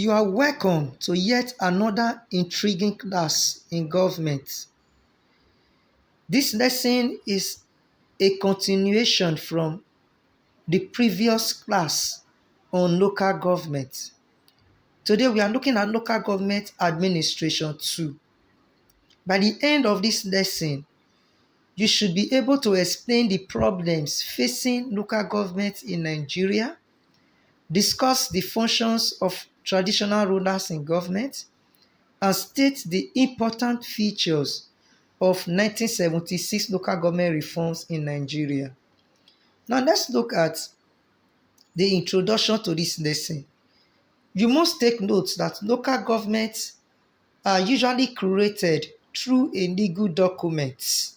You are welcome to yet another intriguing class in government. This lesson is a continuation from the previous class on local government. Today we are looking at local government administration 2. By the end of this lesson, you should be able to explain the problems facing local government in Nigeria, discuss the functions of traditional rulers in government, and state the important features of 1976 local government reforms in Nigeria. Now let's look at the introduction to this lesson. You must take note that local governments are usually created through a legal document,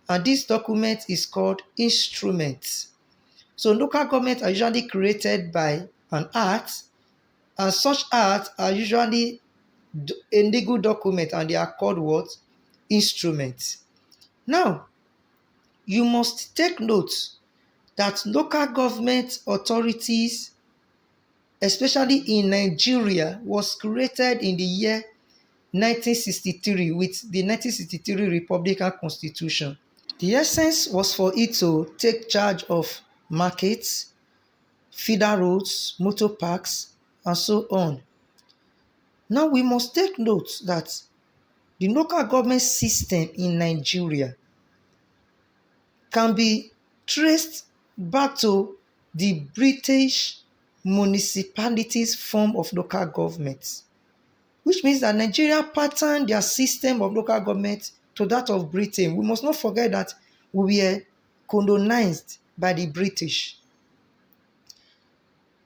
and this document is called instrument. So local governments are usually created by an act, and such acts are usually a legal document, and they are called what? Instruments. Now, you must take note that local government authorities, especially in Nigeria, was created in the year 1963 with the 1963 Republican Constitution. The essence was for it to take charge of markets, feeder roads, motor parks, and so on. Now we must take note that the local government system in Nigeria can be traced back to the British municipalities form of local government, which means that Nigeria patterned their system of local government to that of Britain. We must not forget that we were colonized by the British.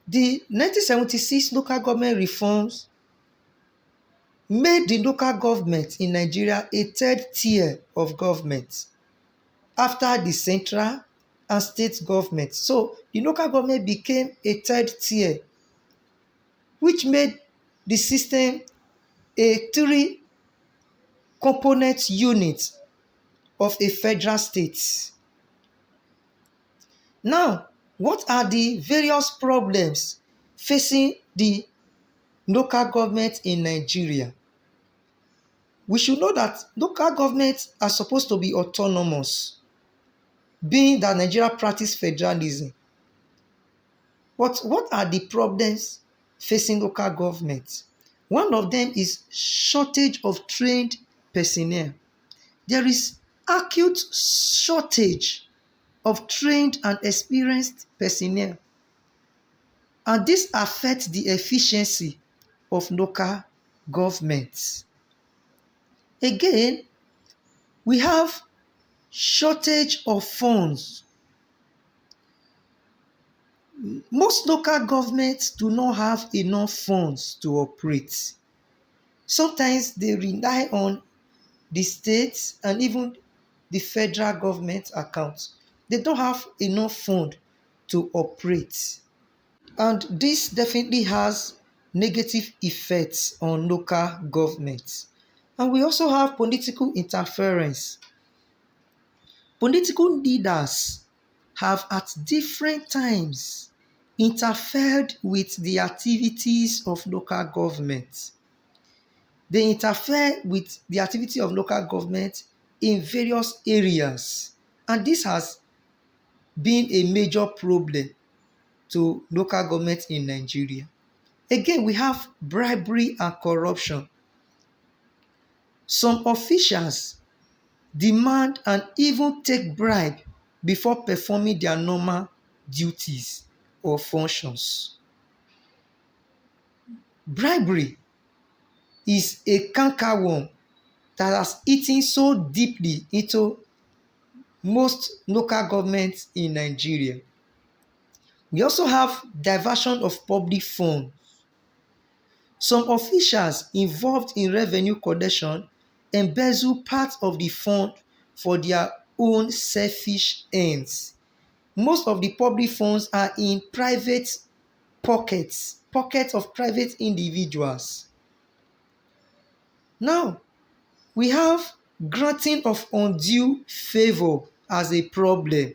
The 1976 local government reforms made the local government in Nigeria a third tier of government after the central and state government. So the local government became a third tier, which made the system a three-component unit of a federal state. Now, what are the various problems facing the local government in Nigeria? We should know that local governments are supposed to be autonomous, being that Nigeria practices federalism. But what are the problems facing local government? One of them is shortage of trained personnel. There is acute shortage of trained and experienced personnel, and this affects the efficiency of local governments. Again, we have shortage of funds. Most local governments do not have enough funds to operate. Sometimes they rely on the states and even the federal government accounts. They don't have enough fund to operate. And this definitely has negative effects on local governments. And we also have political interference. Political leaders have at different times interfered with the activities of local government. They interfere with the activity of local government in various areas, and this has been a major problem to local government in Nigeria. Again, we have bribery and corruption. Some officials demand and even take bribe before performing their normal duties or functions. Bribery is a cankerworm that has eaten so deeply into most local governments in Nigeria. We also have diversion of public funds. Some officials involved in revenue collection embezzle part of the fund for their own selfish ends. Most of the public funds are in private pockets of private individuals. Now, we have granting of undue favor as a problem.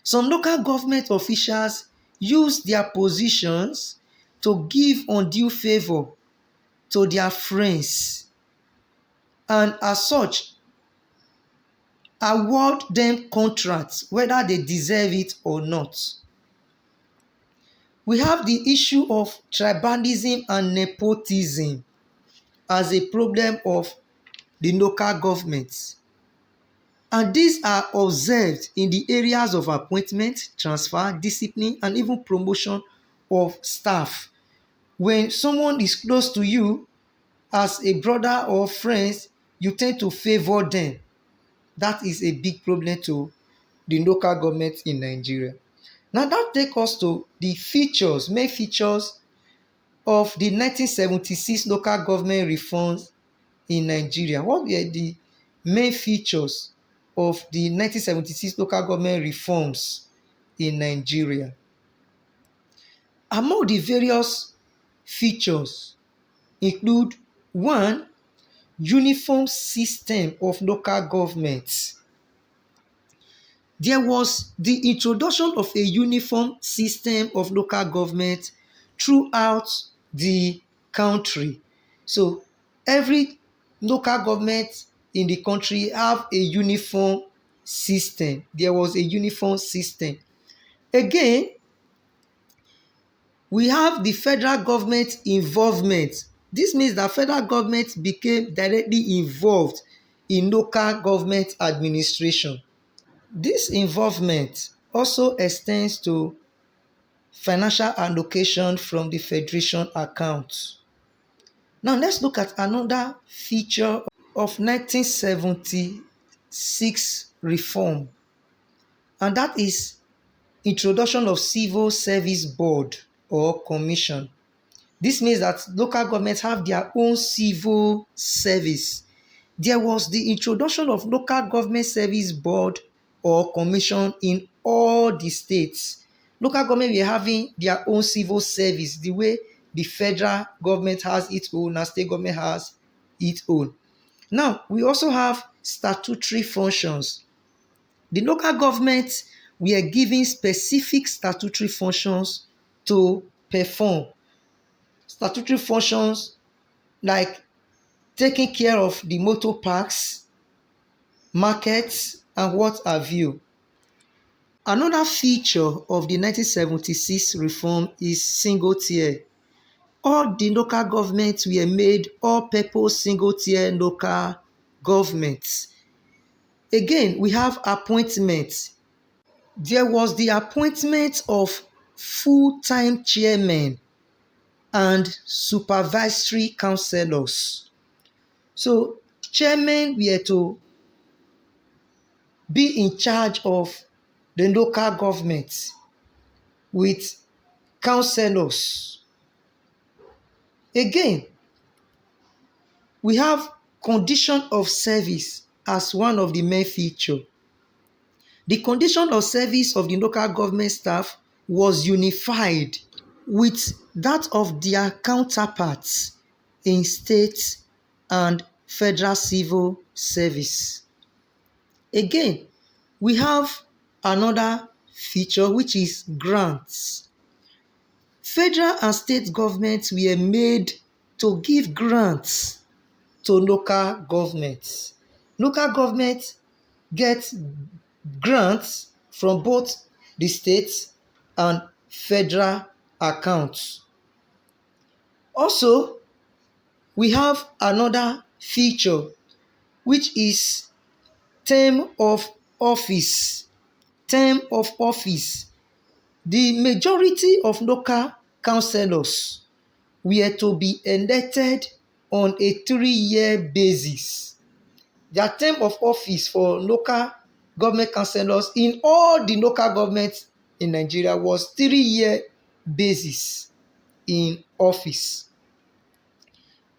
Some local government officials use their positions to give undue favor to their friends, and as such award them contracts whether they deserve it or not. We have the issue of tribalism and nepotism as a problem of the local government. And these are observed in the areas of appointment, transfer, discipline, and even promotion of staff. When someone is close to you as a brother or friends, you tend to favor them. That is a big problem to the local government in Nigeria. Now that takes us to the main features of the 1976 local government reforms in Nigeria. What were the main features of the 1976 local government reforms in Nigeria? Among the various features include: one, uniform system of local government. There was the introduction of a uniform system of local government throughout the country. So every local government in the country have a uniform system. There was a uniform system. Again, we have the federal government involvement. This means that federal government became directly involved in local government administration. This involvement also extends to financial allocation from the federation account. Now let's look at another feature of 1976 reform, and that is introduction of civil service board or commission. This means that local governments have their own civil service. There was the introduction of local government service board or commission in all the states. Local government were having their own civil service, the way the federal government has its own and state government has its own. Now, we also have statutory functions. The local governments were given specific statutory functions to perform. Statutory functions like taking care of the motor parks, markets, and what have you. Another feature of the 1976 reform is single tier. All the local governments were made all-purpose single tier local governments. Again, we have appointments. There was the appointment of full-time chairmen and supervisory councillors. So chairmen were to be in charge of the local government with councillors. Again, we have condition of service as one of the main features. The condition of service of the local government staff was unified with that of their counterparts in state and federal civil service. Again, we have another feature, which is grants. Federal and state governments were made to give grants to local governments. Local governments get grants from both the state and federal accounts. Also, we have another feature, which is term of office. Term of office. The majority of local councillors were to be elected on a 3-year basis. Their term of office for local government councillors in all the local governments in Nigeria was 3-year basis in office.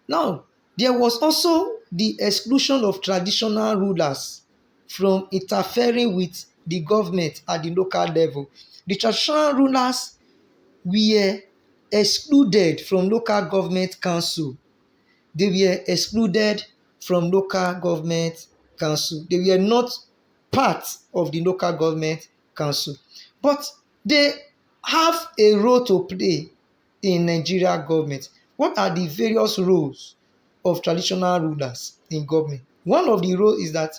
Now, there was also the exclusion of traditional rulers from interfering with the government at the local level. The traditional rulers were excluded from local government council. They were excluded from local government council. They were not part of the local government council. But they have a role to play in Nigeria government. What are the various roles of traditional rulers in government? One of the roles is that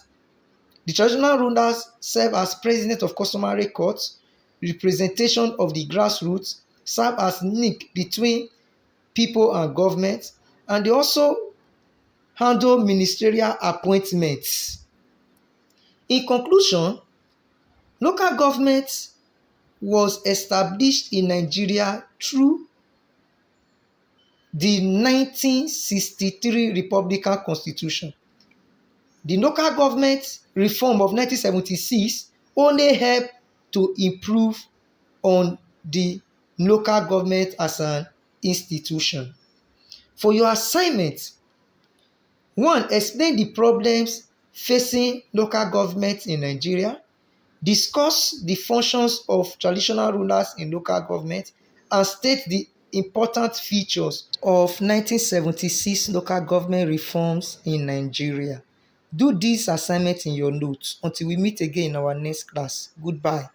the traditional rulers serve as president of customary courts, representation of the grassroots, serve as link between people and government, and they also handle ministerial appointments. In conclusion, local government was established in Nigeria through the 1963 Republican Constitution. The local government reform of 1976 only helped to improve on the local government as an institution. For your assignment, one, explain the problems facing local government in Nigeria, discuss the functions of traditional rulers in local government, and state the important features of 1976 local government reforms in Nigeria. Do this assignment in your notes. Until we meet again in our next class. Goodbye.